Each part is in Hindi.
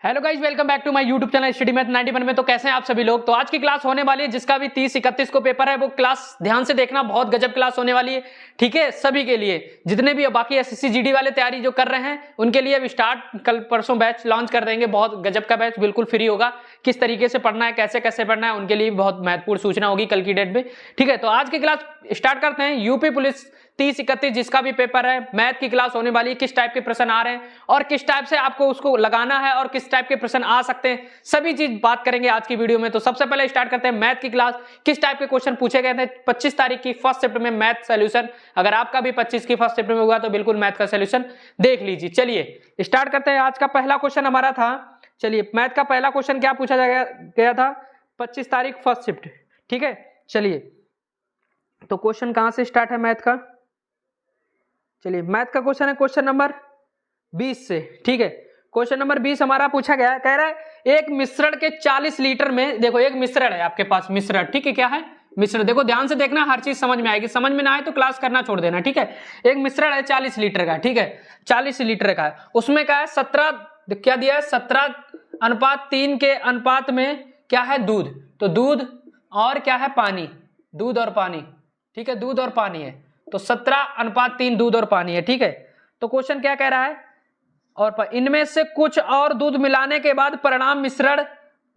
Hello guys, welcome back to my YouTube channel study math 91 में। तो कैसे हैं आप सभी लोग। तो आज की क्लास होने वाली है, जिसका भी 30-31 को पेपर है, वो क्लास ध्यान से देखना, बहुत गजब क्लास होने वाली है। ठीक है, सभी के लिए, जितने भी बाकी एसएससी जीडी वाले तैयारी जो कर रहे हैं उनके लिए अब स्टार्ट कल परसों बैच लॉन्च कर देंगे। बहुत गजब का बैच बिल्कुल फ्री होगा। किस तरीके से पढ़ना है, कैसे कैसे पढ़ना है, उनके लिए बहुत महत्वपूर्ण सूचना होगी कल की डेट में। ठीक है, तो आज की क्लास स्टार्ट करते हैं। यूपी पुलिस 30-31 जिसका भी पेपर है, मैथ की क्लास होने वाली है। किस टाइप के प्रश्न आ रहे हैं और किस टाइप से आपको उसको लगाना है और किस टाइप के प्रश्न आ सकते हैं, सभी चीज बात करेंगे आज की वीडियो में। तो सबसे पहले स्टार्ट करते हैं मैथ की क्लास। किस टाइप के क्वेश्चन पूछे गए थे 25 तारीख की फर्स्ट शिफ्ट में मैथ सोल्यूशन। अगर आपका भी 25 की फर्स्ट शिफ्ट में हुआ तो बिल्कुल मैथ का सोल्यूशन देख लीजिए। चलिए स्टार्ट करते हैं। आज का पहला क्वेश्चन हमारा था, चलिए मैथ का पहला क्वेश्चन क्या पूछा गया था 25 तारीख फर्स्ट शिफ्ट। ठीक है, चलिए तो क्वेश्चन कहां से स्टार्ट है मैथ का। चलिए मैथ का क्वेश्चन है क्वेश्चन नंबर 20 से। ठीक है, क्वेश्चन नंबर 20 हमारा पूछा गया है, कह रहा है एक मिश्रण के 40 लीटर में, देखो एक मिश्रण है आपके पास, मिश्रण। ठीक है, क्या है मिश्रण, देखो ध्यान से देखना, हर चीज समझ में आएगी। समझ में ना आए तो क्लास करना छोड़ देना। ठीक है, एक मिश्रण है 40 लीटर का। ठीक है, 40 लीटर का है, उसमें क्या है 17, क्या दिया है 17:3 के अनुपात में क्या है दूध। तो दूध और क्या है पानी, दूध और पानी। ठीक है, दूध और पानी है, तो 17:3 दूध और पानी है। ठीक है, तो क्वेश्चन क्या कह रहा है, और इनमें से कुछ और दूध मिलाने के बाद परिणाम मिश्रण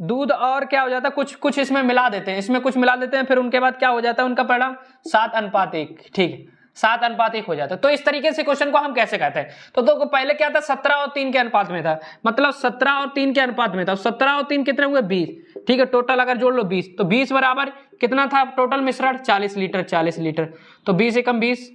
दूध और क्या हो जाता है, कुछ कुछ इसमें मिला देते हैं, इसमें कुछ मिला देते हैं, फिर उनके बाद क्या हो जाता है उनका परिणाम 7:1। ठीक है, 7:1 हो जाता है। तो इस तरीके से क्वेश्चन को हम कैसे कहते हैं, तो पहले क्या था 17 और 3 के अनुपात में था, मतलब 17 और 3 के अनुपात में था। 17 और 3 कितने हुए 20। ठीक है, टोटल अगर जोड़ लो 20, तो 20 बराबर कितना था टोटल मिश्रण 40 लीटर। 40 लीटर तो 20 एकम 20,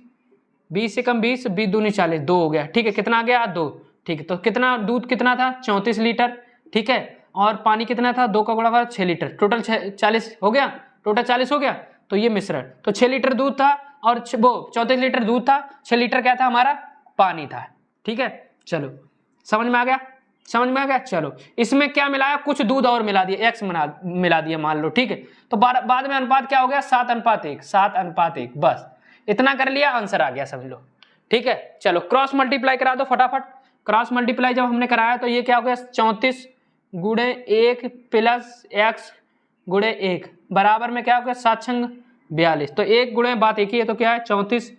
20 एकम 20, 20 दूनी 40, 2 हो गया। ठीक है, कितना आ गया 2। ठीक है, तो कितना दूध कितना था 34 लीटर। ठीक है, और पानी कितना था 2 का गुणा 6 लीटर, टोटल 40 हो गया, टोटल 40 हो गया। तो ये मिश्रण, तो 6 लीटर दूध था और वो 34 लीटर दूध था, 6 लीटर क्या था हमारा पानी था। ठीक है, चलो समझ में आ गया, समझ में आ गया। चलो इसमें क्या मिलाया, कुछ दूध और मिला दिया, एक्स मिला दिया मान लो। ठीक है, तो बाद में अनुपात क्या हो गया 7:1, 7:1, बस इतना कर लिया, आंसर आ गया समझ लो। ठीक है, चलो क्रॉस मल्टीप्लाई करा दो फटाफट। क्रॉस मल्टीप्लाई जब हमने कराया तो ये क्या हो गया 34 गुणे 1 प्लस x गुणे 1 बराबर में क्या हो गया 7×6 42। तो 1 गुणे बात एक ही है, तो क्या है 34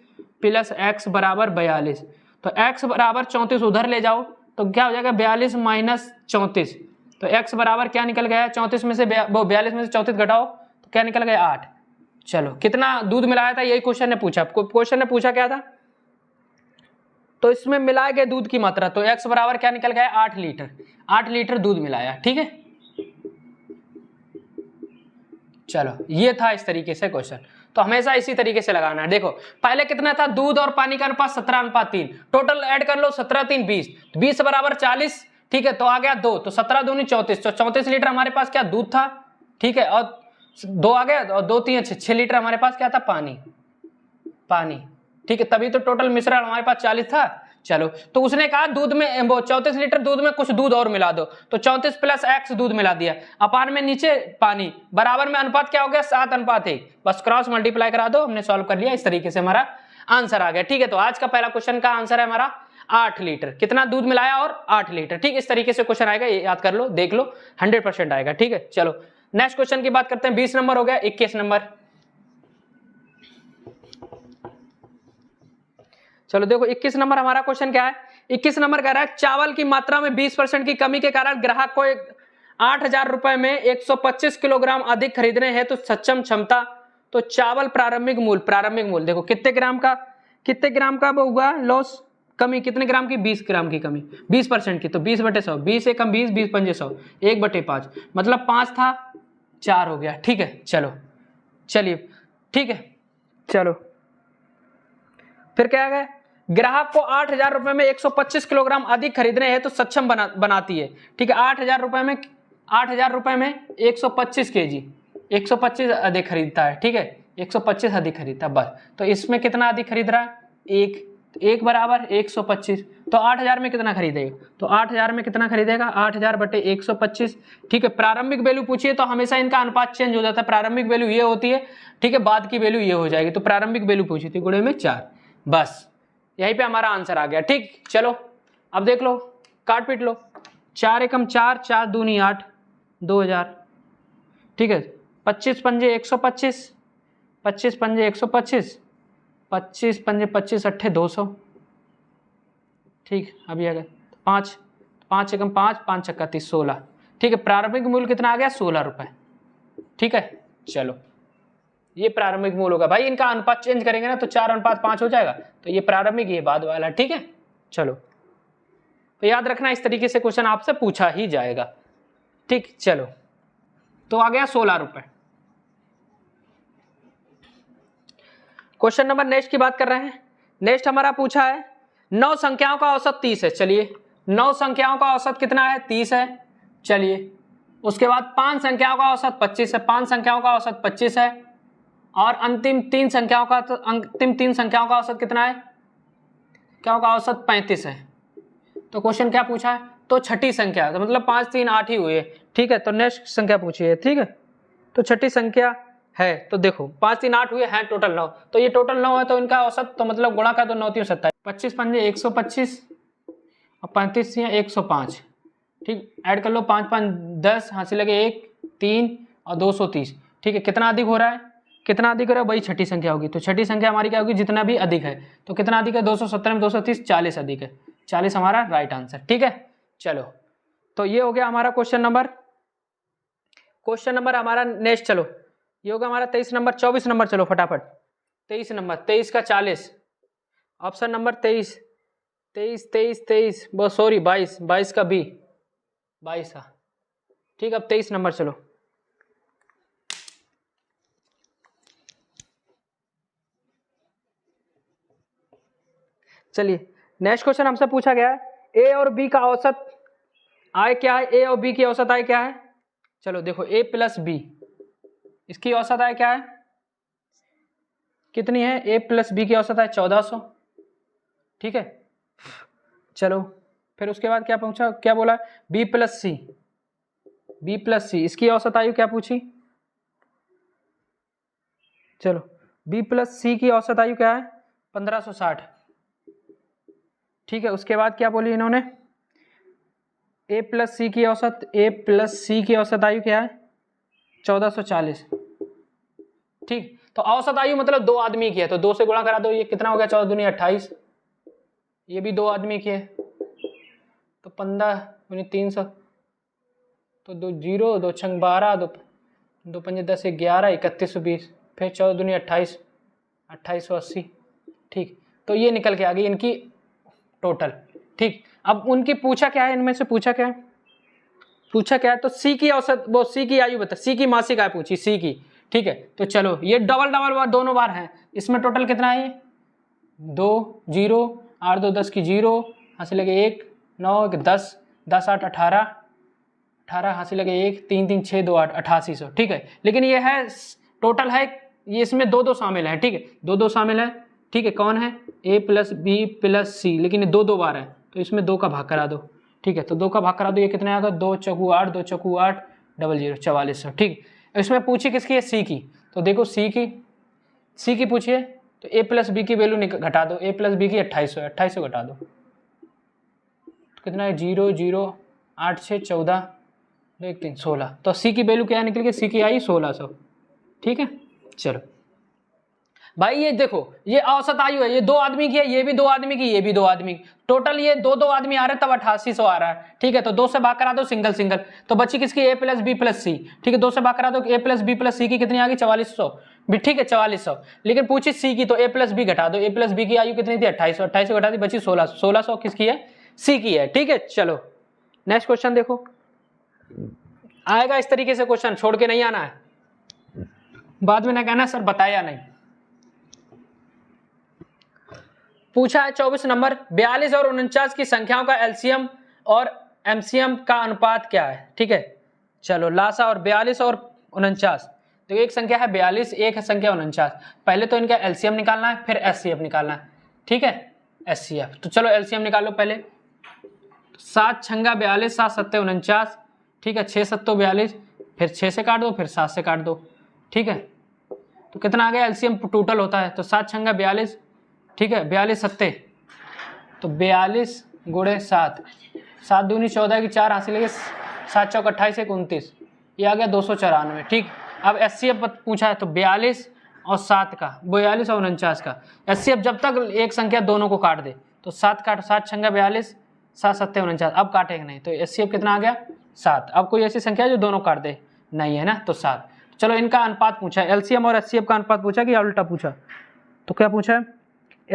प्लस x बराबर 42। तो x बराबर 34 उधर ले जाओ तो क्या हो जाएगा 42 माइनस 34। तो x बराबर क्या निकल गया 34 में से 42 में से 34 घटाओ तो क्या निकल गया 8। चलो कितना दूध मिलाया था यही क्वेश्चन ने पूछा, क्वेश्चन ने पूछा क्या था, तो इसमें मिलाए गए दूध की मात्रा, तो x बराबर क्या निकल गया 8 लीटर। 8 लीटर दूध मिलाया। ठीक है, चलो ये था इस तरीके से क्वेश्चन। तो हमेशा इसी तरीके से लगाना है। देखो पहले कितना था दूध और पानी का अनुपात 17:3, टोटल ऐड कर लो 17×3 20, 20 बराबर 40। ठीक है, तो आ गया 2, तो 17 दूनी 34, तो 34 लीटर हमारे पास क्या दूध था। ठीक है, और 2 आ गया और 2 3 6 लीटर हमारे पास क्या था पानी, पानी। ठीक है, तभी तो टोटल मिश्रण हमारे पास 40 था। चलो तो उसने कहा दूध में वो 34 लीटर दूध में कुछ दूध और मिला दो, तो 34 प्लस x दूध मिला दिया, अपान में नीचे पानी, बराबर में अनुपात क्या हो गया 7:1। बस क्रॉस मल्टीप्लाई करा दो, हमने सॉल्व कर लिया। इस तरीके से हमारा आंसर आ गया। ठीक है, तो आज का पहला क्वेश्चन का आंसर है हमारा 8 लीटर। कितना दूध मिलाया और 8 लीटर। ठीक, इस तरीके से क्वेश्चन आएगा, ये याद कर लो, देख लो 100% आएगा। ठीक है, चलो नेक्स्ट क्वेश्चन की बात करते हैं। 20 नंबर हो गया, 21 नंबर। चलो देखो 21 नंबर हमारा क्वेश्चन क्या है। 21 नंबर कह रहा है चावल की मात्रा में 20% की कमी के कारण ग्राहक को 8,000 रुपए में 125 किलोग्राम अधिक खरीदने हैं तो सक्षम क्षमता, तो चावल प्रारंभिक मूल्य, प्रारंभिक मूल्य देखो कितने ग्राम का वो हुआ लॉस, कमी कितने ग्राम की 20 ग्राम की कमी, 20% की, तो 20/100, 20 एकम 20, 20 पंजे 100, 1/5, मतलब 5 था 4 हो गया। ठीक है, चलो चलिए ठीक है, चलो फिर क्या है, ग्राहक को 8,000 रुपए में 125 किलोग्राम अधिक खरीदने हैं तो सक्षम बनाती है। ठीक है, 8,000 रुपए में 125 केजी, 125 अधिक खरीदता है। ठीक है, 125 अधिक खरीदता है बस। तो इसमें कितना अधिक खरीद रहा है 1 बराबर 125, तो 8,000 में कितना खरीदेगा, तो 8,000 में कितना खरीदेगा 8,000/125। ठीक है, प्रारंभिक वैल्यू पूछिए तो हमेशा इनका अनुपात चेंज हो जाता है। प्रारंभिक वैल्यू ये होती है, ठीक है, बाद की वैल्यू ये हो जाएगी, तो प्रारंभिक वैल्यू पूछी थी गुणे में 4, बस यहीं पे हमारा आंसर आ गया। ठीक, चलो अब देख लो, काट पीट लो। 4 एकम 4, 4 दूनी 8, 2000। ठीक है, 25 पंजे 125, 25 पंजे 125, 25 पंजे 25 अट्ठे 200। ठीक, अभी आ गया 5, 5 एकम 5, 5 चक्का 30, 16। ठीक है, प्रारंभिक मूल्य कितना आ गया? 16 रुपए। ठीक है, चलो ये प्रारंभिक मूल्य होगा। भाई इनका अनुपात चेंज करेंगे ना तो 4:5 हो जाएगा, तो ये प्रारंभिक, ये बाद वाला। ठीक है, चलो तो याद रखना इस तरीके से क्वेश्चन आपसे पूछा ही जाएगा। ठीक, चलो तो आ गया 16 रुपए। क्वेश्चन नंबर नेक्स्ट की बात कर रहे हैं। नेक्स्ट हमारा पूछा है 9 संख्याओं का औसत 30 है। चलिए 9 संख्याओं का औसत कितना है? 30 है। चलिए उसके बाद 5 संख्याओं का औसत 25 है। 5 संख्याओं का औसत 25 है। और अंतिम 3 संख्याओं का औसत कितना है? क्या का औसत 35 है। तो क्वेश्चन क्या पूछा है? तो छठी संख्या, तो मतलब 5, 3, 8 ही हुए। ठीक है, तो नेक्स्ट संख्या पूछी है। ठीक है, तो छठी संख्या है, तो देखो 5, 3, 8 हुए हैं, टोटल 9। तो ये टोटल 9 है, तो इनका औसत तो मतलब गुणा का तो 9 3 27, 25 पंजे 125 और 35 या 105। ठीक, ऐड कर लो 5 5 10, हासिल लगे 1 3 और 230। ठीक है, कितना अधिक हो रहा है? कितना अधिक हो रहा है? वही छठी संख्या होगी। तो छठी संख्या हमारी क्या होगी? जितना भी अधिक है। तो कितना अधिक है? 270 में 230, 40 अधिक है। 40 हमारा राइट आंसर। ठीक है, चलो तो ये हो गया हमारा क्वेश्चन नंबर हमारा नेक्स्ट। चलो ये होगा हमारा 23 नंबर। 24 नंबर चलो फटाफट। 23 नंबर, 23 का 40, ऑप्शन नंबर 23 सॉरी 22 का बी, 22 का। ठीक, अब 23 नंबर चलो। चलिए नेक्स्ट क्वेश्चन हमसे पूछा गया है ए और बी का औसत आय क्या है? ए और बी की औसत आय क्या है? चलो देखो ए प्लस बी, इसकी औसत आय क्या है? कितनी है? ए प्लस बी की औसत आय 1400। ठीक है, चलो फिर उसके बाद क्या पूछा, क्या बोला? बी प्लस सी, इसकी औसत आयु क्या पूछी? चलो बी प्लस सी की औसत आयु क्या है? 1560। ठीक है, उसके बाद क्या बोली इन्होंने? ए प्लस सी की औसत आयु क्या है? 1440। ठीक, तो औसत आयु मतलब 2 आदमी की है, तो 2 से गुणा करा दो। ये कितना हो गया? 14 दूनी 28। ये भी 2 आदमी की है, तो 15 दूनी 300, तो 2 0, 2 छंग 12, 2 पंजे 10, 11, 3120, फिर 14 दूनी 28, 2880। ठीक, तो ये निकल के आ गई इनकी टोटल। ठीक, अब उनकी पूछा क्या है? इनमें से पूछा क्या है? तो सी की औसत, वो सी की आयु बता, सी की मासिक आय पूछी, सी की। ठीक है, तो चलो ये डबल बार दोनों बार है। इसमें टोटल कितना है? 2 0, 8 2 10 की 0, हासिल लगे 1 9 1 10, 10 8 18, हासिल लगे 1 3 3 6 2 8, 8800। ठीक है, लेकिन ये है टोटल है, ये इसमें 2 2 शामिल है। ठीक है, 2 2 शामिल है। ठीक है, कौन है? ए प्लस बी प्लस सी, लेकिन ये 2 2 बार है, तो इसमें 2 का भाग करा दो। ठीक है, तो 2 का भाग करा दो। ये कितना आएगा? 2 चौकू 8, 2 चौकू 8, 00 4400। ठीक, इसमें पूछी किसकी है? सी की। तो देखो सी की पूछिए, तो ए प्लस बी की वैल्यू घटा दो। ए प्लस बी की 2800 घटा दो, तो कितना है? 0 0 8 6 14 2 1 3 16। तो सी की वैल्यू क्या निकल गई? सी की आई 1600। ठीक है, चलो भाई ये देखो, ये औसत आयु है, ये 2 आदमी की है, ये भी 2 आदमी की, ये भी 2 आदमी की, टोटल ये 2 2 आदमी आ रहे हैं, तब 8800 आ रहा है। ठीक है, तो 2 से भाग करा दो सिंगल, तो बची किसकी? ए प्लस बी प्लस सी। ठीक है, 2 से भाग करा दो, ए प्लस बी प्लस सी की कितनी आ गई? 4400 भी। ठीक है, 4400, लेकिन पूछी सी की, तो ए प्लस बी घटा दो। ए प्लस बी की आयु कितनी थी? 2800 घटा दी, बची 1600 किसकी है? सी की है। ठीक है, चलो नेक्स्ट क्वेश्चन देखो, आएगा इस तरीके से क्वेश्चन, छोड़ के नहीं आना है, बाद में ना कहना सर बताया नहीं। पूछा है 24 नंबर, 42 और 49 की संख्याओं का एलसीएम और एमसीएम का अनुपात क्या है? ठीक है, चलो लासा और 42 और 49, तो एक संख्या है 42, एक है संख्या 49। पहले तो इनका एलसीएम निकालना है, फिर एचसीएफ निकालना है। ठीक है, एचसीएफ, तो चलो एलसीएम निकालो पहले। 7 छंगा 42, 7 सत्ते 49। ठीक है, 6 सत्तो 42, फिर 6 से काट दो, फिर 7 से काट दो। ठीक है, तो कितना आ गया? एलसीएम टोटल होता है, तो 7 छंगा 42, ठीक है, 42 सत्ते, तो 42 गुणे 7, 7 दूनी 14 की 4 हासिल है, 7 चौक 28 1 29, ये आ गया 294। ठीक, अब HCF पूछा है तो 42 और 7 का 42 और 49 का HCF जब तक एक संख्या दोनों को काट दे तो 7 काट, 7 छंगा 42, 7 सत्ते 49, अब काटेंगे नहीं तो HCF कितना आ गया 7। अब कोई ऐसी संख्या जो दोनों काट दे, नहीं है ना, तो 7। चलो इनका अनुपात पूछा है, LCM और HCF का अनुपात पूछा कि उल्टा पूछा, तो क्या पूछा है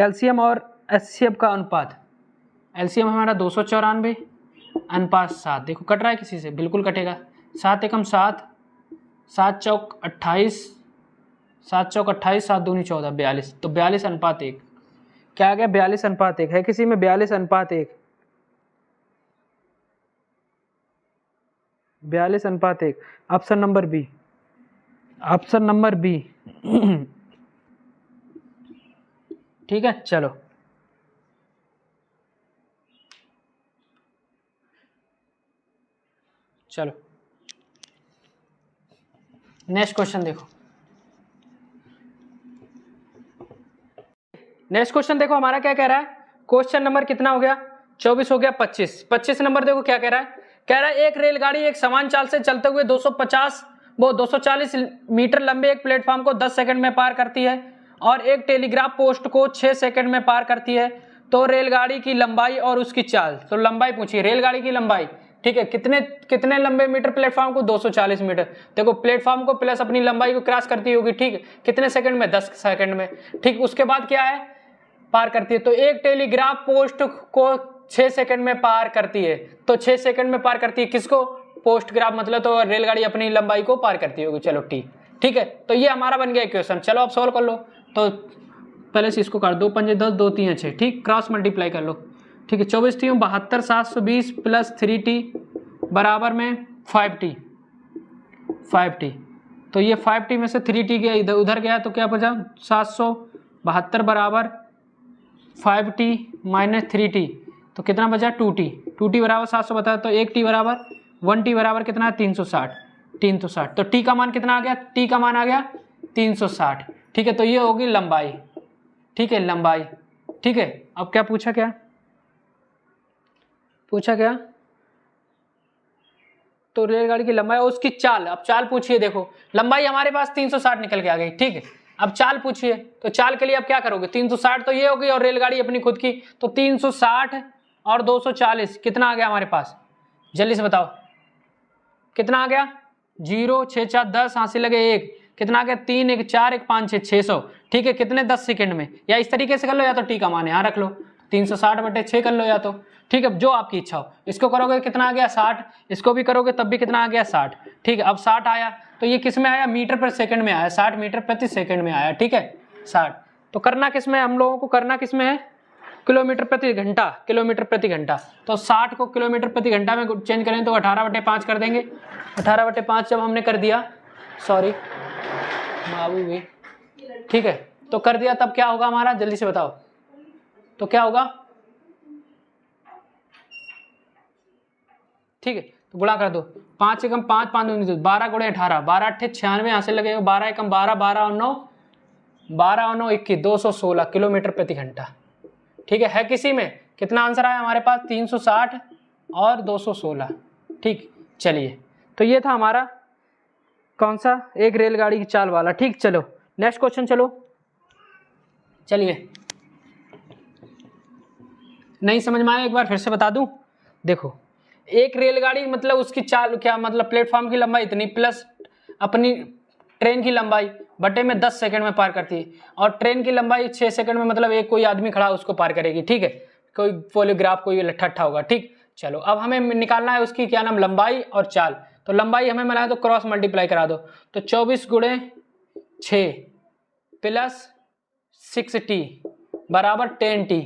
LCM और HCF का अनुपात। LCM हमारा 294 अनुपात 7, देखो कट रहा है किसी से, बिल्कुल कटेगा। 7 एकम 7, 7 चौक 28, 7 चौक 28, 7 दूनी 14, 42, तो 42 अनुपात 1। क्या आ गया 42 अनुपात 1 है किसी में, 42 अनुपात 1, 42 अनुपात 1, option number B, option number B. ठीक है, चलो चलो नेक्स्ट क्वेश्चन देखो। नेक्स्ट क्वेश्चन देखो हमारा क्या कह रहा है, क्वेश्चन नंबर कितना हो गया 24 हो गया 25 नंबर देखो क्या कह रहा है, कह रहा है एक रेलगाड़ी एक समान चाल से चलते हुए 240 मीटर लंबे एक प्लेटफॉर्म को 10 सेकंड में पार करती है और एक टेलीग्राफ पोस्ट को 6 सेकंड में पार करती है, तो रेलगाड़ी की लंबाई और उसकी चाल। तो लंबाई पूछिए, रेलगाड़ी की लंबाई, ठीक है, कितने लंबे मीटर प्लेटफॉर्म को 240 मीटर, देखो प्लेटफॉर्म को प्लस अपनी लंबाई को क्रॉस करती होगी, ठीक, कितने सेकंड में 10 सेकंड में। ठीक, उसके बाद क्या है पार करती है, तो एक टेलीग्राफ पोस्ट को 6 सेकंड में पार करती है, तो 6 सेकंड में पार करती है किसको, पोस्ट ग्राफ, मतलब तो रेलगाड़ी अपनी लंबाई को पार करती होगी। चलो ठीक है, तो ये हमारा बन गया इक्वेशन। चलो अब सॉल्व कर लो, तो पहले से इसको कर 2 पंजे 10, 2 3 6, ठीक, क्रॉस मल्टीप्लाई कर लो। ठीक है, 24 3 72 720 प्लस 3t बराबर में 5t, तो ये 5t में से 3t गया इधर उधर गया, तो क्या बचा 772 बराबर 5t माइनस 3t, तो कितना बचा 2t बराबर 700 बताया, तो 1t बराबर 1t बराबर कितना है 360, तो t का मान कितना आ गया, t का मान आ गया 360। ठीक है, तो ये होगी लंबाई, ठीक है, लंबाई। ठीक है, अब क्या पूछा, क्या तो रेलगाड़ी की लंबाई और उसकी चाल। अब चाल पूछिए, देखो लंबाई हमारे पास 360 निकल के आ गई, ठीक है, अब चाल पूछिए, तो चाल के लिए अब क्या करोगे, 360 तो ये होगी और रेलगाड़ी अपनी खुद की, तो 360 और 240 कितना आ गया हमारे पास, जल्दी से बताओ कितना आ गया, 0 6 4 10 हासिल लगे 1, कितना आ गया 3 1 4 1 5 6 600। ठीक है, कितने 10 सेकंड में, या इस तरीके से कर लो या तो टी का मान यहाँ रख लो, 360/6 कर लो या तो, ठीक है, जो आपकी इच्छा हो। इसको करोगे कितना आ गया 60, इसको भी करोगे तब भी कितना आ गया 60। ठीक है, अब 60 आया तो ये किस में आया, मीटर पर सेकंड में आया, 60 मीटर प्रति सेकंड में आया। ठीक है 60, तो करना किस में, हम लोगों को करना किस में है, किलोमीटर प्रति घंटा, तो 60 को किलोमीटर प्रति घंटा में चेंज करें तो 18/5 कर देंगे। 18/5 जब हमने कर दिया, सॉरी बाबू भी, ठीक है, तो कर दिया, तब क्या होगा हमारा, जल्दी से बताओ, तो क्या होगा, ठीक है, तो गुणा कर दो, 5 एकम 5 5 दूनी 12 गुणे 18, 12 8 96 यहाँ से लगेगा, 12 एकम 12, 12 और 9 21, 216 किलोमीटर प्रति घंटा। ठीक है किसी में कितना आंसर आया हमारे पास, 360 और 216। ठीक, चलिए, तो ये था हमारा कौन सा, एक रेलगाड़ी की चाल वाला। ठीक, चलो नेक्स्ट क्वेश्चन, चलिए नहीं समझ में आया एक बार फिर से बता दूं, देखो एक रेलगाड़ी मतलब उसकी चाल क्या मतलब, प्लेटफॉर्म की लंबाई इतनी प्लस अपनी ट्रेन की लंबाई बटे में 10 सेकंड में पार करती है, और ट्रेन की लंबाई 6 सेकंड में, मतलब एक कोई आदमी खड़ा उसको पार करेगी। ठीक है, कोई पॉलीग्राफ कोई लट्ठा होगा। ठीक, चलो अब हमें निकालना है उसकी क्या नाम, लंबाई और चाल। तो लंबाई हमें मिला है तो क्रॉस मल्टीप्लाई करा दो, तो 24 गुणे 6 प्लस 6t बराबर 10t।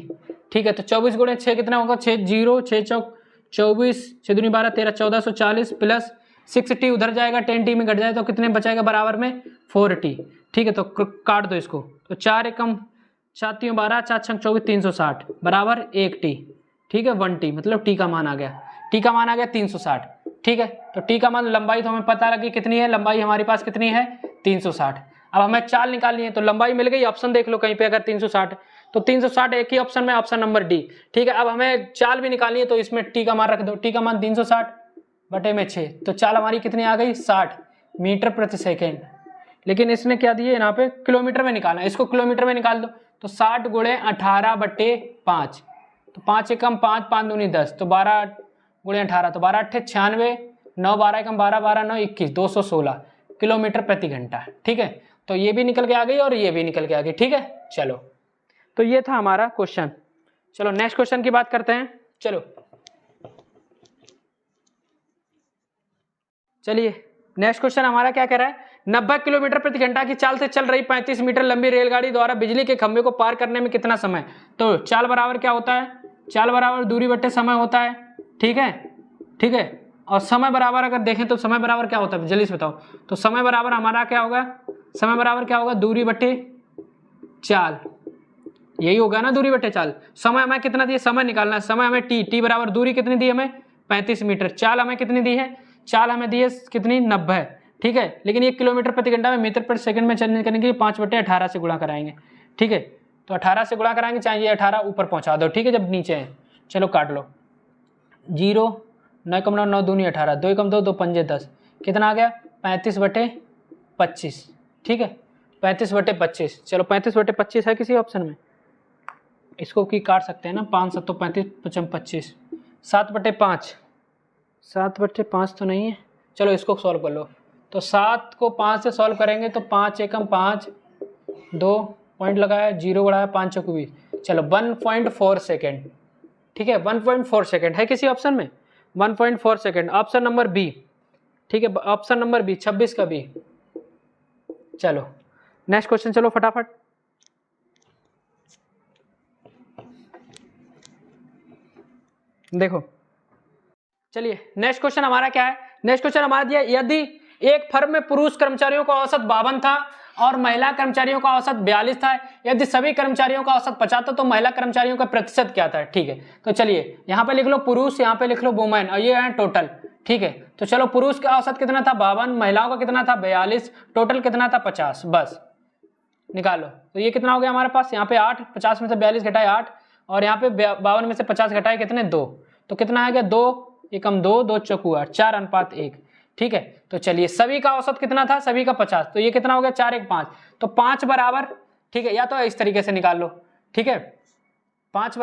ठीक है, तो 24 गुणे 6 कितना होगा, 6 0 6 चौक 24 6 दूनी 12 13 1440 प्लस 6t उधर जाएगा 10t में घट जाए तो कितने बचाएगा बराबर में 4t। ठीक है, तो काट दो इसको, तो 4 एकम 7 12 4 छंग 24 360 बराबर 1t। ठीक है, 1t मतलब t का मान आ गया, t का मान आ गया 360। ठीक है, तो t का मान, लंबाई तो हमें पता लगी कितनी है, लंबाई हमारे पास कितनी है 360। अब हमें चाल निकालनी है, तो लंबाई मिल गई, ऑप्शन देख लो कहीं पे अगर 360, तो 360 एक ही ऑप्शन में, ऑप्शन नंबर डी। ठीक है, अब हमें चाल भी निकालनी है तो इसमें टी का मान रख दो। टी का मान 360 बटे में 6, तो चाल हमारी कितनी आ गई 60 मीटर प्रति सेकेंड। लेकिन इसने क्या दिए यहाँ पे किलोमीटर में निकालना है, इसको किलोमीटर में निकाल दो। तो 60 गुणे 18 बटे 5, तो 5 एकम 5, 5 दूनी 10, तो 12 गुणे 18, तो 12 अट्ठे 96, 9 12 एकम 12, 12 9 21, 216 किलोमीटर प्रति घंटा। ठीक है, तो ये भी निकल के आ गई और ये भी निकल के आ गई। ठीक है, चलो तो ये था हमारा क्वेश्चन। चलो नेक्स्ट क्वेश्चन की बात करते हैं। चलिए नेक्स्ट क्वेश्चन हमारा क्या कह रहा है, 90 किलोमीटर प्रति घंटा की चाल से चल रही 35 मीटर लंबी रेलगाड़ी द्वारा बिजली के खंभे को पार करने में कितना समय। तो चाल बराबर क्या होता है, चाल बराबर दूरी बटे समय होता है। ठीक है, और समय बराबर अगर देखें तो समय बराबर क्या होता है, जल्दी से बताओ। तो समय बराबर हमारा क्या होगा, समय बराबर क्या होगा, दूरी बटे चाल, यही होगा ना, दूरी बटे चाल। समय हमें कितना दिया, समय निकालना है, समय हमें टी बराबर दूरी कितनी दी हमें 35 मीटर, चाल हमें कितनी दी है, चाल हमें दी है कितनी 90। ठीक है, लेकिन ये किलोमीटर प्रति घंटा में मीटर प्रति सेकंड में चलने करने के लिए 5/18 से गुणा कराएंगे। ठीक है, तो 18 से गुणा कराएंगे, चाहे 18 ऊपर पहुंचा दो। ठीक है, जब नीचे है चलो काट लो, 0 9 कम 9 9 दूनी 18, 2 कम 2 2 पंजे 10, कितना आ गया 35/25। ठीक है, 35/25। चलो 35/25 है किसी ऑप्शन में, इसको की काट सकते हैं ना, 5 7 35 55 25, 7/5, 7/5 तो नहीं है, चलो इसको सॉल्व कर लो। तो 7 को 5 से सॉल्व करेंगे तो 5 एकम 5, 2 पॉइंट लगाया, 0 बढ़ाया, 5 चौको 20, चलो 1.4 सेकेंड। ठीक है, 1.4 सेकेंड है किसी ऑप्शन में, 1.4 सेकेंड, ऑप्शन नंबर बी। ठीक है, ऑप्शन नंबर बी, 26 का बी। चलो नेक्स्ट क्वेश्चन, चलो फटाफट। देखो चलिए नेक्स्ट क्वेश्चन हमारा क्या है, नेक्स्ट क्वेश्चन हमारा दिया, यदि एक फर्म में पुरुष कर्मचारियों का औसत 52 था और महिला कर्मचारियों का औसत 42 था, यदि सभी कर्मचारियों का औसत 50 था तो महिला कर्मचारियों का प्रतिशत क्या था। ठीक है, तो चलिए यहाँ पे लिख लो पुरुष, यहाँ पे लिख लो वुमेन, और ये है टोटल। ठीक है, तो चलो पुरुष का औसत कितना था 52, महिलाओं का कितना था 42, टोटल कितना था 50, बस निकालो। तो ये कितना हो गया हमारे पास, यहाँ पे 8, 50 में से 42 घटाए 8, और यहाँ पे 52 में से 50 घटाए कितने 2, तो कितना आ गया 2 एकम 2, 2 चौको 8, 4:1। ठीक है, तो चलिए सभी का औसत कितना था, सभी का 50, तो ये कितना हो गया 4 1 5, तो 5 बराबर। ठीक है, या तो इस तरीके से निकाल लो। ठीक है, 5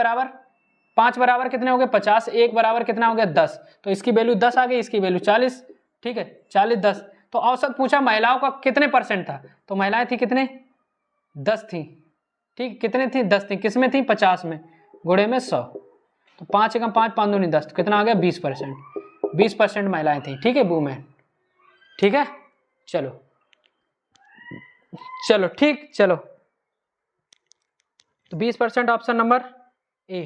बराबर कितने हो गए 50, 1 बराबर कितना हो गया 10, तो इसकी वैल्यू 10 आ गई, इसकी वैल्यू 40। ठीक है, 40 10, तो औसत पूछा महिलाओं का कितने परसेंट था, तो महिलाएं थी कितने 10 थी। ठीक, कितने थी 10 थी, किसमें थी 50 में, गुणे में 100, तो 5 एकम 5, 5 दूनी 10, तो कितना आ गया 20%, 20% महिलाएं थी। ठीक है, वुमेन। ठीक है, चलो ठीक, चलो तो 20% ऑप्शन नंबर ए।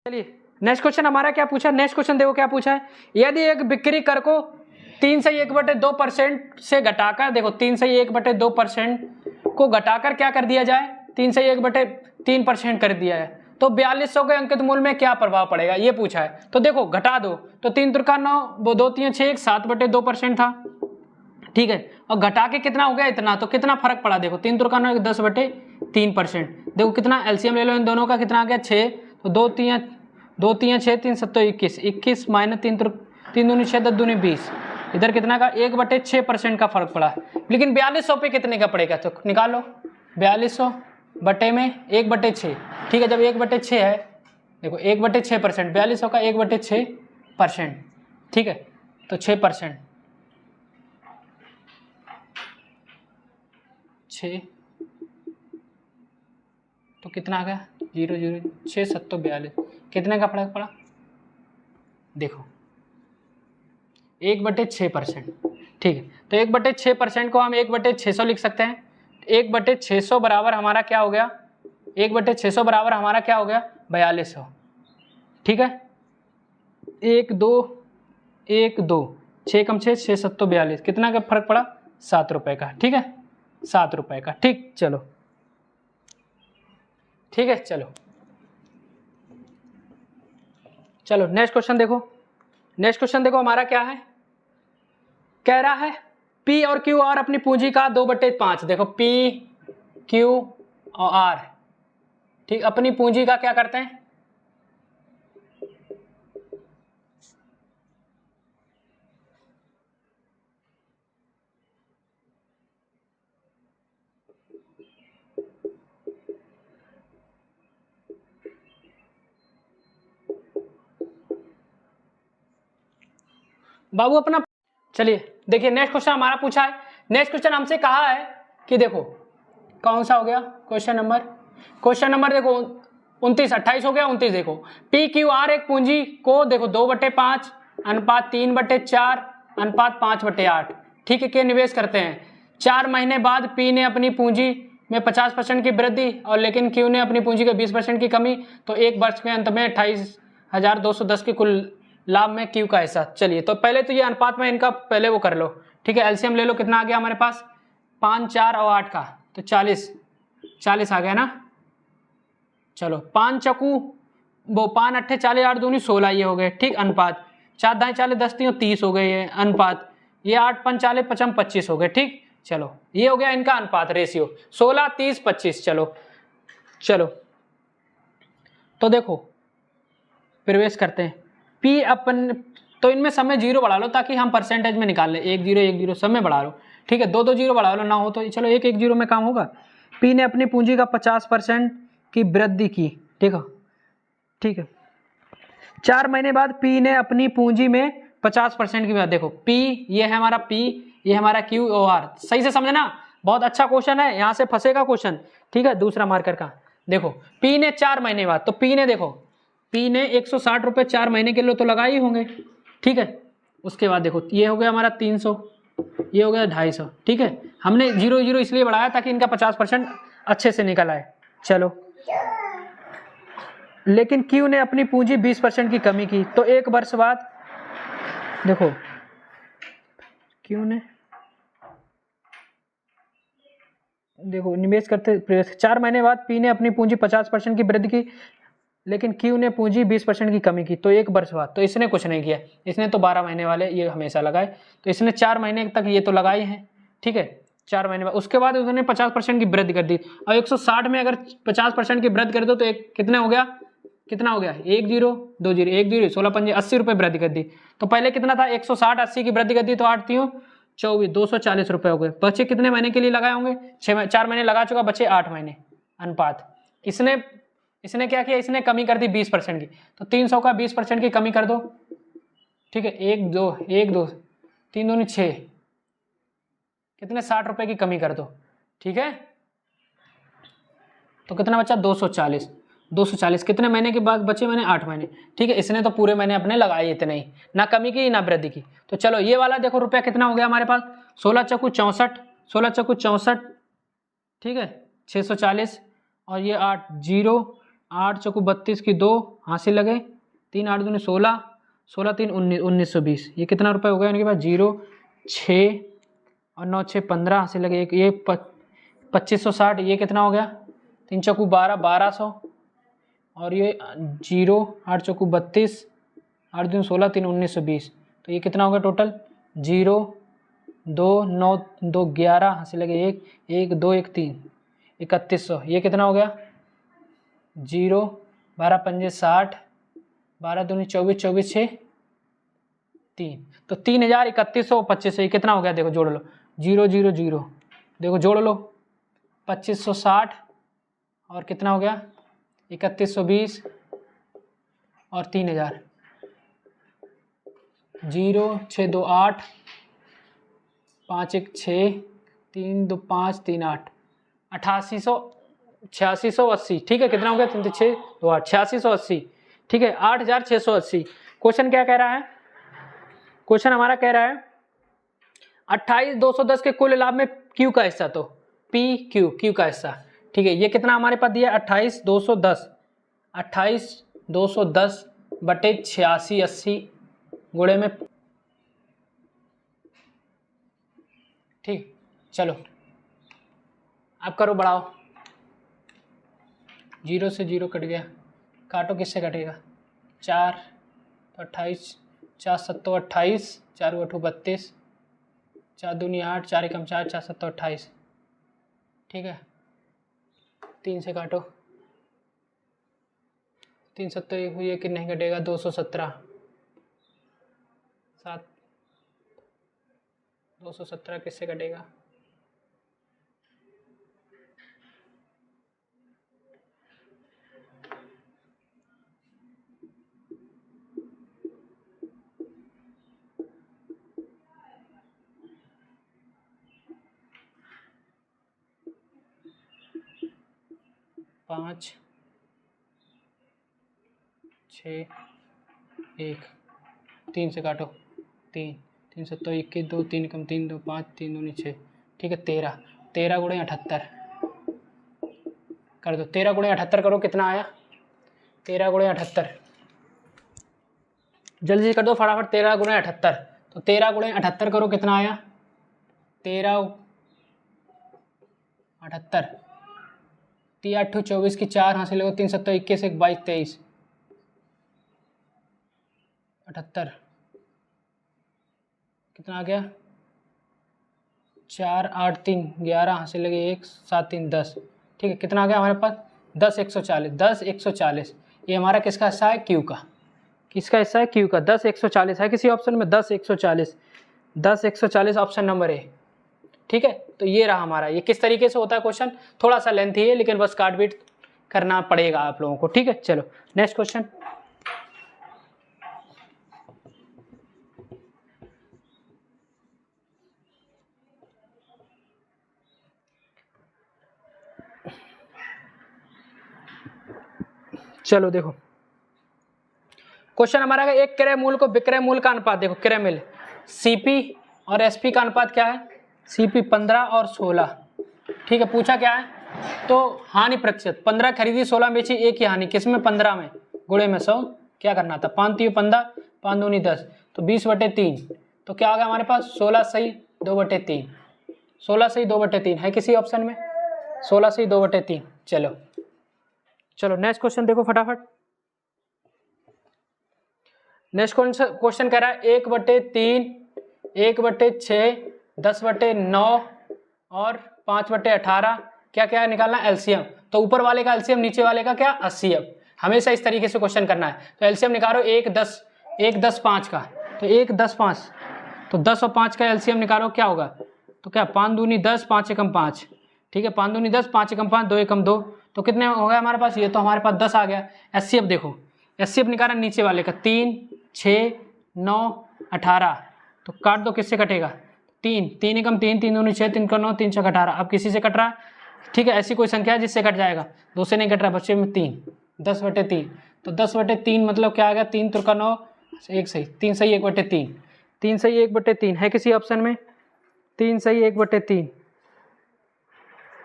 चलिए नेक्स्ट क्वेश्चन हमारा क्या पूछा, नेक्स्ट क्वेश्चन देखो क्या पूछा है, यदि एक बिक्री कर को 3 से 1/2% से घटाकर, देखो 3 से 1/2% को घटाकर क्या कर दिया जाए, 3 से 1/3% कर दिया है, तो 4200 के अंकित मूल्य में क्या प्रभाव पड़ेगा, ये पूछा है। तो देखो घटा दो, तो 3 त्रिका 9, 2 3 6, 7/2% था। ठीक है, और घटा के कितना हो गया इतना, तो कितना फर्क पड़ा, देखो 3 त्रिका 9 10/3%, देखो कितना एलसीएम ले लो इन दोनों का, कितना आ गया 6, तो 2 3 6 3 7 21, 21 माइनस 3 दूनी 6 10 दूनी 20, इधर कितना का 1/6% का फर्क पड़ा। लेकिन 4200 पे कितने का पड़ेगा, तो निकालो 4200 बटे में 1/6। ठीक है, जब 1/6 है, देखो 1/6%, 4200 का 1/6%। ठीक है, तो 6%, 6 तो कितना आ गया 0 0 6 7 42, कितने का फर्क पड़ा, देखो 1/6%। ठीक है, तो 1/6% को हम 1/600 लिख सकते हैं। 1/600 बराबर हमारा क्या हो गया, 1/600 बराबर हमारा क्या हो गया 4200। ठीक है, 1 2 1 2 6 कम 6 6 7 42, कितना का फर्क पड़ा 7 रुपए का। ठीक है, 7 रुपए का। ठीक, चलो ठीक है, चलो नेक्स्ट क्वेश्चन देखो, नेक्स्ट क्वेश्चन देखो हमारा क्या है, कह रहा है पी और क्यू और अपनी पूंजी का 2/5, देखो पी क्यू और आर, ठीक, अपनी पूंजी का क्या करते हैं, बाबू अपना। चलिए देखिए नेक्स्ट क्वेश्चन हमारा पूछा है। नेक्स्ट क्वेश्चन हमसे कहा है कि देखो कौन सा हो गया क्वेश्चन नंबर देखो 29, 28 हो गया, 29 देखो पी क्यू आर एक पूंजी को देखो 2/5 अनुपात 3/4 अनुपात 5/8, ठीक है, के निवेश करते हैं। 4 महीने बाद पी ने अपनी पूंजी में 50% की वृद्धि और लेकिन क्यू ने अपनी पूंजी के 20% की कमी, तो एक वर्ष के अंत में 28,210 की कुल लाभ में क्यू का हिस्सा। चलिए तो पहले तो ये अनुपात में इनका पहले वो कर लो, ठीक है, एलसीएम ले लो, कितना आ गया हमारे पास 5, 4 और 8 का, तो 40 आ गया ना। चलो 5 चकू वो 5 अट्ठे 40, 8 दूनी 16 ये हो गए, ठीक, अनुपात 4 दाएं 40 10 तीन 30 हो गए ये अनुपात, ये 8 5 40 55 25 हो गए, ठीक। चलो ये हो गया इनका अनुपात रेशियो 16 30 25। चलो तो देखो प्रवेश करते हैं पी अपन, तो इनमें समय 0 बढ़ा लो ताकि हम परसेंटेज में निकाल लें, 1 0 1 0 समय बढ़ा लो, ठीक है, 2 2 0 बढ़ा लो ना हो तो चलो 1 1 0 में काम होगा। पी ने अपनी पूंजी का 50% की वृद्धि की, ठीक है। 4 महीने बाद पी ने अपनी पूंजी में 50% की वृद्धि, देखो पी ये है हमारा पी, ये हमारा क्यू और आर, सही से समझना, बहुत अच्छा क्वेश्चन है, यहाँ से फंसेगा क्वेश्चन, ठीक है। दूसरा मार्कर का देखो पी ने 4 महीने बाद, तो पी ने देखो पी ने 160 रुपये 4 महीने के लिए तो लगाए ही होंगे, ठीक है। उसके बाद देखो ये हो गया हमारा 300, ये हो गया 250, ठीक है। हमने 0 0 इसलिए बढ़ाया ताकि इनका 50% अच्छे से निकल आए। चलो लेकिन क्यू ने अपनी पूंजी 20% की कमी की, तो एक वर्ष बाद देखो क्यू ने देखो निवेश करते 4 महीने बाद पी ने अपनी पूंजी 50% की वृद्धि की, लेकिन क्यू ने पूंजी 20% की कमी की, तो एक वर्ष बाद, तो इसने कुछ नहीं किया, इसने तो 12 महीने वाले ये हमेशा लगाए, तो इसने 4 महीने तक ये तो लगाए हैं, ठीक है। 4 महीने बाद उसके बाद उसने 50% की वृद्धि कर दी, और 160 में अगर 50% की वृद्धि कर दो तो एक कितना हो गया 1 0 2 0 1 0 16 5 80 रुपये वृद्धि कर दी। तो पहले कितना था 160 80 की वृद्धि कर दी, तो 8 3 24 240 रुपये हो गए। बचे कितने महीने के लिए लगाए होंगे, 4 महीने लगा चुका, बचे 8 महीने अनुपात। इसने क्या किया, इसने कमी कर दी 20% की, तो 300 का 20% की कमी कर दो, ठीक है। 1 2 3 दूनी 6, कितने 60 रुपए की कमी कर दो, ठीक है। तो कितना बचा 240 कितने महीने के बाद बचे मैंने 8 महीने, ठीक है। इसने तो पूरे महीने अपने लगाए इतने ही, ना कमी की ना वृद्धि की। तो चलो ये वाला देखो रुपया कितना हो गया हमारे पास 16 चक्कू 64, ठीक है 640, और ये 8 0 8 चक्कू 32 की 2 हासिल लगे, 3 8 दूनी 16 16 3 1920, ये कितना रुपये हो गया इनके पास 0 6 और 9 6 15 हासिल लगे, एक ये 2560, ये कितना हो गया 3 चक्कू 12 1200, और ये 0 8 चक्कू 32 8 दूनी 16 3 1920, तो ये कितना हो गया टोटल 0 2 9 2 11 हासिल लगे 1 1 2 1 3 3100, ये कितना हो गया 0 12 पंजे 60 12 दूनी 24 24 6 3, तो 3125, ये कितना हो गया देखो जोड़ लो 0 0 0, देखो जोड़ लो 2560 और कितना हो गया 3120 और 3000, 0 6 2 8 5 1 6 3 2 5 3 8 8680, ठीक है। कितना हो गया 3 6 2 8 8680, ठीक है 8680। क्वेश्चन क्या कह रहा है, क्वेश्चन हमारा कह रहा है 28210 के कुल लाभ में क्यू का हिस्सा, तो पी क्यू का हिस्सा, ठीक है। ये कितना हमारे पास दिया 28210 बटे 8680 गुणे में, ठीक। चलो अब करो बढ़ाओ, 0 से 0 कट गया, काटो किससे कटेगा 4 तो 28 4 7 28 4 8 32 4 दूनी 8 4 एकम 4 4 7 28, ठीक है। 3 से काटो, 3 सत्तर ये कि नहीं कटेगा, 217 7, 217 किससे कटेगा? पाँच 6 1, 3 से काटो, 3 3 सत्तर 21 2 3 कम 3 2 5 3 दूनी 6, ठीक है 13 13 गुणे 78 कर दो, 13 गुणे 78 करो, कितना आया? 13 गुणे 78 जल्दी से कर दो फटाफट, 13 गुणे 78, तो 13 गुणे 78 करो, कितना आया? 13 78 3 8 24 की 4 हासिल हो, 3 सत्तर 21 1 22 23 78 कितना आ गया? 4 8 3 11 हासिल लगे 1 7 3 10, ठीक है कितना आ गया हमारे पास? 10 140 10 140, ये हमारा किसका हिस्सा है? क्यू का। किसका हिस्सा है? क्यू का। 10 140 है किसी ऑप्शन में? 10 140 10 140 ऑप्शन नंबर ए, ठीक है। तो ये रहा हमारा, ये किस तरीके से होता है क्वेश्चन, थोड़ा सा लेंथी है लेकिन बस काट बीट करना पड़ेगा आप लोगों को, ठीक है। चलो नेक्स्ट क्वेश्चन। चलो देखो क्वेश्चन हमारा है, एक क्रय मूल्य को विक्रय मूल्य का अनुपात, देखो क्रय मूल्य सीपी और एसपी का अनुपात क्या है? सीपी 15 और 16, ठीक है। पूछा क्या है? तो हानि प्रतिशत, 15 खरीदी 16 बेची, एक ही हानि, किसमें? 15 में, गुणे में 100, क्या करना था? 5 3 15 5 दूनी 10, तो 20/3, तो क्या आ गया हमारे पास? 16 सही 2/3, 16 सही 2/3 है किसी ऑप्शन में? 16 सही 2/3। चलो चलो नेक्स्ट क्वेश्चन देखो फटाफट। नेक्स्ट क्वेश्चन कह रहा है 1/3 1/6 10/9 और 5/18 क्या क्या निकालना? एलसीएम। तो ऊपर वाले का एलसीएम, नीचे वाले का क्या? एचसीएफ। हमेशा इस तरीके से क्वेश्चन करना है। तो एलसीएम निकालो 1 10 1 10 5 का, तो 1 10 5, तो 10 और 5 का एलसीएम निकालो, क्या होगा? तो क्या 5 दूनी 10 5 एकम 5, ठीक है 5 दूनी 10 5 एकम 5 2 एकम 2, तो कितने हो गए हमारे पास? ये तो हमारे पास 10 आ गया। एचसीएफ देखो, एचसीएफ निकाला नीचे वाले का 3 6 9 18, तो काट दो, किससे कटेगा? 3 3 एकम 3 3 दूनी 6 3 का 9 3 6 18, अब किसी से कट रहा है, ठीक है। ऐसी कोई संख्या है जिससे कट जाएगा, 2 से नहीं कट रहा, बच्चे में 3 10/3, तो 10/3 मतलब क्या आ गया? 3 3 का 9 1 सही 3 सही 1/3 3 सही 1/3 है किसी ऑप्शन में? 3 सही 1/3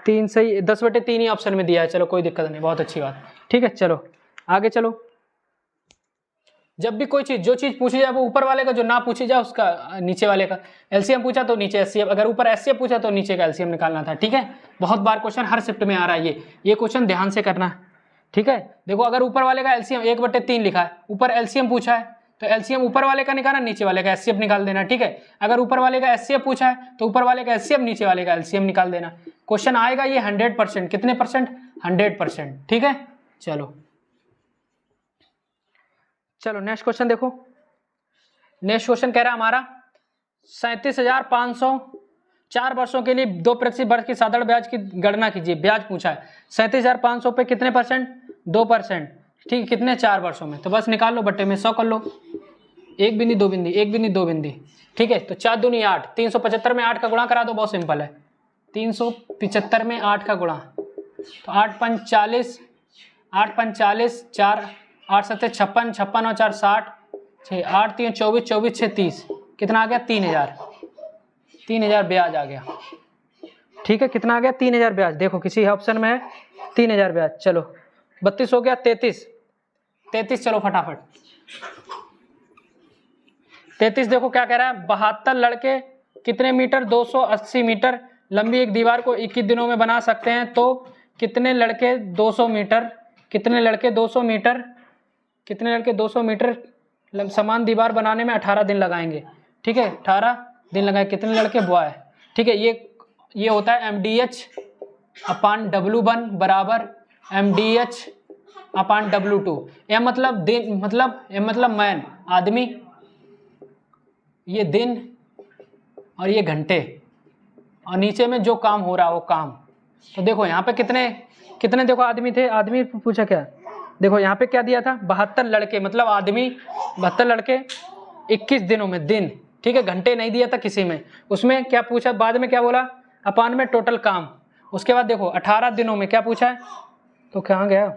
3 सही 10/3 ही ऑप्शन में दिया है। चलो कोई दिक्कत नहीं, बहुत अच्छी बात, ठीक है। चलो आगे चलो। जब भी कोई चीज, जो चीज पूछी जाए वो ऊपर वाले का, जो ना पूछी जाए उसका नीचे वाले का। एलसीएम पूछा तो नीचे एचसीएफ, अगर ऊपर एचसीएफ पूछा तो नीचे का एलसीएम निकालना था, ठीक है। बहुत बार क्वेश्चन हर शिफ्ट में आ रहा है, ये क्वेश्चन ध्यान से करना, ठीक है। देखो अगर ऊपर वाले का एलसीएम 1/3 लिखा है, ऊपर एलसीएम पूछा है, तो एलसीएम ऊपर वाले का निकालना, नीचे वाले का एचसीएफ निकाल देना, ठीक है। अगर ऊपर वाले का एचसीएफ पूछा है तो ऊपर वाले का एचसीएफ, नीचे वाले का एलसीएम निकाल देना। क्वेश्चन आएगा ये 100%, कितने परसेंट? 100%, ठीक है। चलो चलो नेक्स्ट क्वेश्चन देखो। नेक्स्ट क्वेश्चन कह रहा है हमारा 37,500 4 वर्षों के लिए 2% वर्ष की साधारण ब्याज की गणना कीजिए। ब्याज पूछा है 37,500 पे कितने परसेंट? 2%, ठीक है। कितने? 4 वर्षों में, तो बस निकाल लो, बट्टे में 100 कर लो, 1 बिंदी 2 बिंदी 1 बिंदी 2 बिंदी, ठीक है। तो 4 दूनी 8, 375 में 8 का गुणा करा दो, बहुत सिंपल है। 375 में 8 का गुणा, तो 8 5 40 8 5 40 4 8 7 56 56 और 4 60 6 8 3 24 24 6 30, कितना आ गया? 3,000 ब्याज आ गया, ठीक है। कितना आ गया? 3,000 ब्याज। देखो किसी ऑप्शन में है 3,000 ब्याज। चलो 32 हो गया, 33 चलो फटाफट 33 देखो क्या कह रहा है, 72 लड़के कितने मीटर? 280 मीटर लंबी एक दीवार को 21 दिनों में बना सकते हैं, तो कितने लड़के 200 मीटर, कितने लड़के 200 मीटर, कितने लड़के 200 मीटर समान दीवार बनाने में 18 दिन लगाएंगे, ठीक है। 18 दिन लगाए, कितने लड़के? बॉय, ठीक है। ये होता है एमडीएच, अपान W1 बराबर MDH अपान W2। यह मतलब दिन, मतलब मैन आदमी, ये दिन और ये घंटे, और नीचे में जो काम हो रहा वो काम। तो देखो यहाँ पे कितने देखो आदमी थे, आदमी पूछा क्या, देखो यहाँ पे क्या दिया था 72 लड़के, मतलब आदमी 72 लड़के 21 दिनों में, दिन, ठीक है, घंटे नहीं दिया था किसी में। उसमें क्या पूछा बाद में, क्या बोला, अपान में टोटल काम। उसके बाद देखो 18 दिनों में क्या पूछा है, तो कहाँ गया,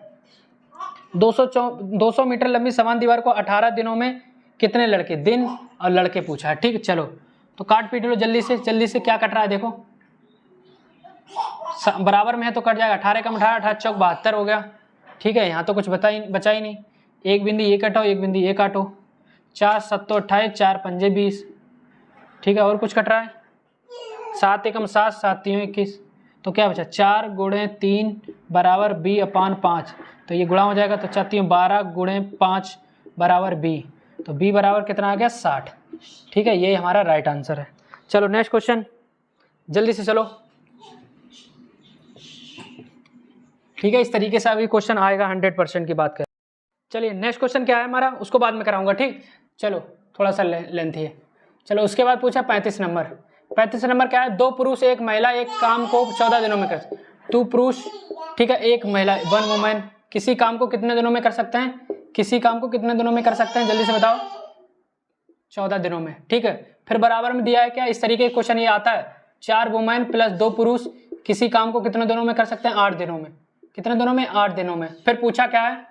200 मीटर लंबी समान दीवार को 18 दिनों में कितने लड़के, दिन और लड़के पूछा है। ठीक है, चलो तो काट पीट लो जल्दी से क्या कट रहा है, देखो बराबर में है तो कट जाएगा, 18 कम 18, 18 चौक 72 हो गया। ठीक है, यहाँ तो कुछ बचा ही नहीं, एक बिंदी ये कटाओ, एक बिंदी ये काटो, 4 7 28, 4 पंजे 20। ठीक है, और कुछ कट रहा है, 7 एकम 7, 7 3 21, तो क्या बचा 4 गुणे 3 बराबर B अपान 5, तो ये गुणा हो जाएगा, तो 4 3 12 गुणे 5 बराबर B, तो B बराबर कितना आ गया 60। ठीक है, ये हमारा राइट आंसर है। चलो नेक्स्ट क्वेश्चन जल्दी से चलो। ठीक है, इस तरीके से अभी क्वेश्चन आएगा 100% की बात करें। चलिए नेक्स्ट क्वेश्चन क्या है हमारा, उसको बाद में कराऊंगा। ठीक, चलो थोड़ा सा लेंथी है। चलो उसके बाद पूछा 35 नंबर। 35 नंबर क्या है, 2 पुरुष 1 महिला एक काम को 14 दिनों में कर, 2 पुरुष, ठीक है, 1 महिला 1 वुमेन किसी काम को कितने दिनों में कर सकते हैं, किसी काम को कितने दिनों में कर सकते हैं, जल्दी से बताओ, 14 दिनों में। ठीक है, फिर बराबर में दिया है क्या, इस तरीके का क्वेश्चन ये आता है, 4 वुमेन प्लस 2 पुरुष किसी काम को कितने दिनों में कर सकते हैं, 8 दिनों में। कितने दिनों में, 8 दिनों में। फिर पूछा क्या है,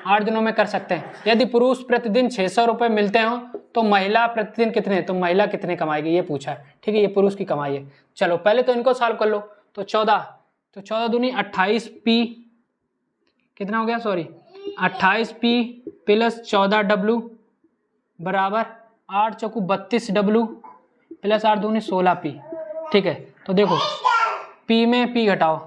8 दिनों में कर सकते हैं। यदि पुरुष प्रतिदिन 600 रुपये मिलते हो तो महिला प्रतिदिन कितने, तो महिला कितने कमाएगी, ये पूछा है। ठीक है, ये पुरुष की कमाई है। चलो पहले तो इनको सॉल्व कर लो, तो 14 दूनी 28P कितना हो गया, सॉरी 28P प्लस 14W बराबर 8 चौकू 32W प्लस 8 दूनी 16P। ठीक है, तो देखो P में P घटाओ,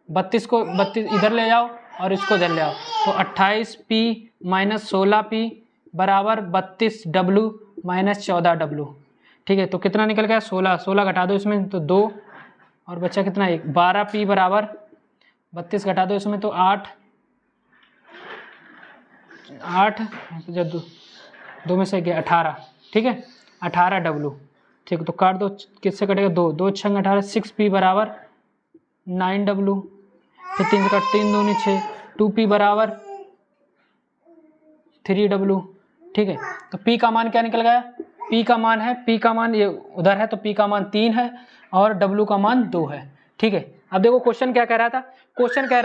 32 को 32 इधर ले जाओ और इसको इधर ले आओ, तो 28P माइनस 16P बराबर 32W माइनस 14W। ठीक है, तो कितना निकल गया, 16 घटा दो इसमें तो 2, और बच्चा कितना 1, 12P बराबर 32 घटा दो इसमें तो 8 जब 2 में से गया 18। ठीक है, 18W। ठीक है, तो काट दो, किससे कटेगा, 2 6 18, 6P बराबर 9W, फिर 3 से कट 3 दूनी 6, 2P बराबर 3W। ठीक है, तो P का मान क्या निकल गया, P का मान ये उधर है तो P का मान 3 है और W का मान 2 है। ठीक है, अब देखो क्वेश्चन क्या कह रहा था, क्वेश्चन कह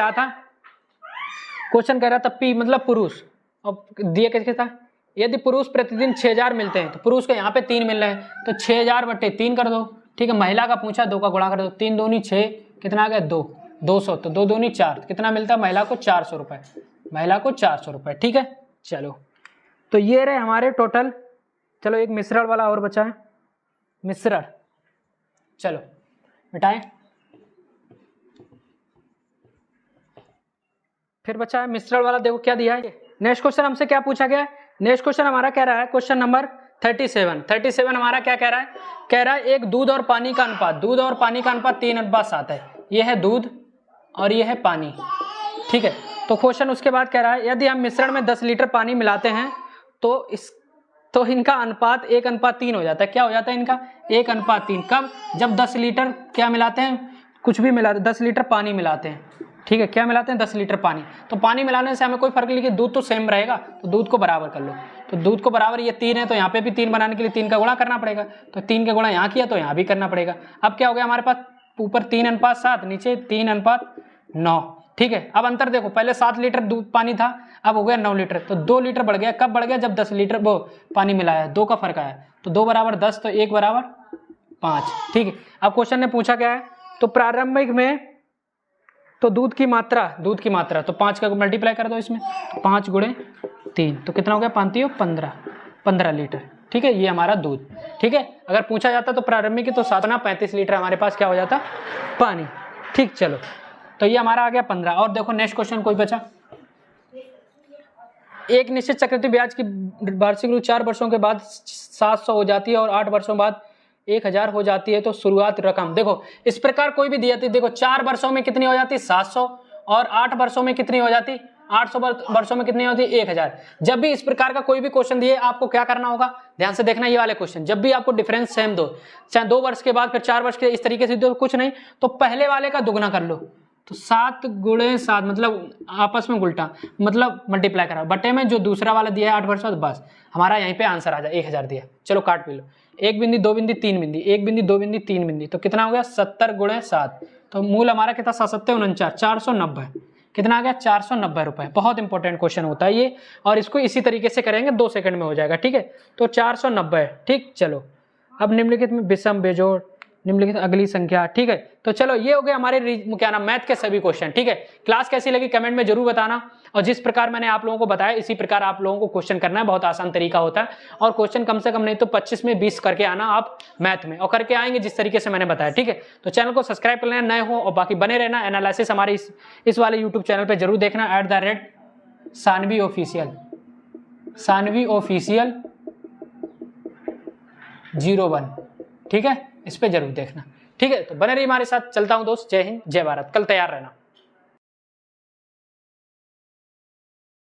रहा था P मतलब पुरुष, अब दिया कैसे था, यदि पुरुष प्रतिदिन 6000 मिलते हैं तो पुरुष को यहाँ पे 3 मिल रहे हैं, तो 6000 बटे 3 कर दो। ठीक है, महिला का पूछा 2 का गुणा कर दो, 3 दूनी 6, कितना आ गया 200, तो 2 दूनी 4, कितना मिलता है महिला को 400 रुपये, महिला को 400 रुपये। ठीक है, चलो तो ये रहे हमारे टोटल। चलो एक मिश्रण वाला और बचा है, मिश्रण, चलो मिटाएं। फिर बचा है मिश्रण वाला, देखो क्या दिया है। नेक्स्ट क्वेश्चन हमसे क्या पूछा गया है, नेक्स्ट क्वेश्चन हमारा कह रहा है क्वेश्चन नंबर 37 हमारा क्या कह रहा है, एक दूध और पानी का अनुपात, 3:7 है। ये है दूध और ये है पानी। ठीक है, तो क्वेश्चन उसके बाद कह रहा है, यदि हम मिश्रण में 10 लीटर पानी मिलाते हैं तो इनका अनुपात 1:3 हो जाता है। क्या हो जाता है इनका, 1:3। कब, जब 10 लीटर क्या मिलाते हैं, कुछ भी मिलाते, 10 लीटर पानी मिलाते हैं। ठीक है, क्या मिलाते हैं, 10 लीटर पानी। तो पानी मिलाने से हमें कोई फर्क नहीं कि दूध तो सेम रहेगा, तो दूध को बराबर कर लो। तो दूध को बराबर, ये 3 है तो यहाँ पे भी 3 बनाने के लिए 3 का गुणा करना पड़ेगा, तो 3 का गुणा यहाँ किया तो यहाँ भी करना पड़ेगा। अब क्या हो गया हमारे पास, ऊपर 3:7, नीचे 3:9। ठीक है, अब अंतर देखो, पहले 7 लीटर दूध पानी था, अब हो गया 9 लीटर, तो 2 लीटर बढ़ गया। कब बढ़ गया, जब 10 लीटर वो पानी मिलाया, 2 का फर्क आया, तो 2 बराबर 10, तो 1 बराबर 5। ठीक है, अब क्वेश्चन ने पूछा क्या है, तो प्रारंभिक में तो दूध की मात्रा तो 5 का मल्टीप्लाई कर दो इसमें, तो 5 गुणे 3, तो कितना हो गया, 5 15 लीटर। ठीक है, ये हमारा दूध। ठीक है, अगर पूछा जाता तो प्रारंभिक तो 35 लीटर हमारे पास क्या हो जाता, पानी। ठीक, चलो तो ये हमारा आ गया 15। और देखो नेक्स्ट क्वेश्चन कोई बचा, एक निश्चित चक्रवृद्धि ब्याज की वार्षिक रूप 4 वर्षों के बाद 700 हो जाती है और 8 वर्षों बाद 1000 हो जाती है तो शुरुआत रकम देखो इस प्रकार कोई भी दिया, देखो 4 वर्षों में कितनी हो जाती 700 और 8 वर्षों में कितनी हो जाती 800 वर्षों में कितनी होती 1000। जब भी इस प्रकार का कोई भी क्वेश्चन दिए आपको क्या करना होगा, ध्यान से देखना ये वाले क्वेश्चन, जब भी आपको डिफरेंस सेम दो, चाहे 2 वर्ष के बाद फिर 4 वर्ष के इस तरीके से दो, कुछ नहीं तो पहले वाले का दुगना कर लो, तो 7 गुणे 7 मतलब आपस में उल्टा मतलब मल्टीप्लाई करा बटे में जो दूसरा वाला दिया है 8 वर्ष बाद, बस हमारा यहीं पे आंसर आ जाए 1000 दिया। चलो काट भी लो, 1 बिंदी 2 बिंदी 3 बिंदी, 1 बिंदी 2 बिंदी 3 बिंदी, तो कितना हो गया 70 गुणे 7, तो मूल हमारा कितना 7 49 490, कितना आ गया 490 रुपए। बहुत इंपॉर्टेंट क्वेश्चन होता है ये, और इसको इसी तरीके से करेंगे 2 सेकंड में हो जाएगा, ठीक है। तो 490, ठीक। चलो अब निम्नलिखित में विषम बेजोड़ निम्नलिखित अगली संख्या, ठीक है। तो चलो ये हो गए हमारे क्या नाम मैथ के सभी क्वेश्चन, ठीक है। क्लास कैसी लगी कमेंट में जरूर बताना, और जिस प्रकार मैंने आप लोगों को बताया इसी प्रकार आप लोगों को क्वेश्चन करना है, बहुत आसान तरीका होता है, और क्वेश्चन कम से कम नहीं तो 25 में 20 करके आना आप मैथ में, और करके आएंगे जिस तरीके से मैंने बताया, ठीक है। तो चैनल को सब्सक्राइब कर लेना नए हो, और बाकी बने रहना, एनालिसिस हमारे इस वाले यूट्यूब चैनल पर जरूर देखना @सानवी ऑफिशियल 01, ठीक है, इस पे जरूर देखना, ठीक है। तो बने रहिए हमारे साथ, चलता हूं दोस्त, जय हिंद जय भारत, कल तैयार रहना।